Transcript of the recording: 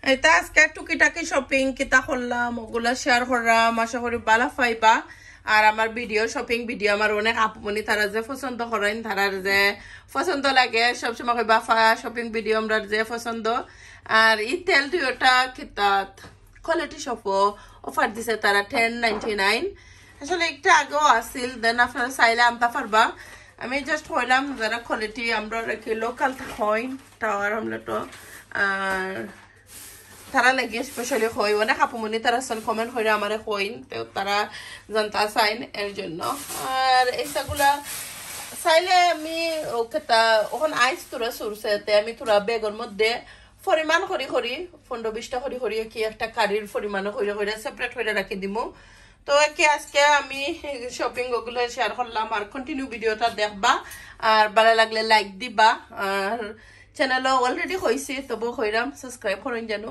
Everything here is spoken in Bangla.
এটা আজকে টুকিটাকি শপিং কিতা করলাম ওগুলা শেয়ার করলাম, আশা করি ভালো পাইবা। আর আমার ভিডিও শপিং ভিডিও আমার অনেক আপমনি তারা যে পছন্দ করেন, তারার যে পছন্দ লাগে সবসময় কইবা শপিং ভিডিও আমরা যে পছন্দ। আর এই তেল দুইটা কিতাত কোয়ালিটি শপ অফার দিছে তারা 10.99। আসলে একটা আগেও আসিল, দেন আপনারা চাইলে আনতে পারবা। আমি জাস্ট হইলাম যারা কোয়ালিটি আমরা রেখে লোকাল হইন টাওয়ার আমলেটো আর তারা লাগে স্পেশালি হই অনেক আপুমনি তারা কমেন্ট করে আমারে হইন, তো তারা জানতা চাইন এর জন্য। আর এইগুলা চাইলে আমি ওখানে আইস তোরা সুরসেতে আমি তোরা বেগের মধ্যে পরিমাণ করি 15-20টা করি কি একটা কারির পরিমাণ করে সেপারেট করে রাখি দিমু। তো কি আজকে আমি শপিং ওগুলো শেয়ার করলাম, আর কন্টিনিউ ভিডিওটা দেখবা আর ভালো লাগলে লাইক দিবা। আর চ্যানেলও অলরেডি হয়েছে তবু হইরাম সাবস্ক্রাইব করেন যেন।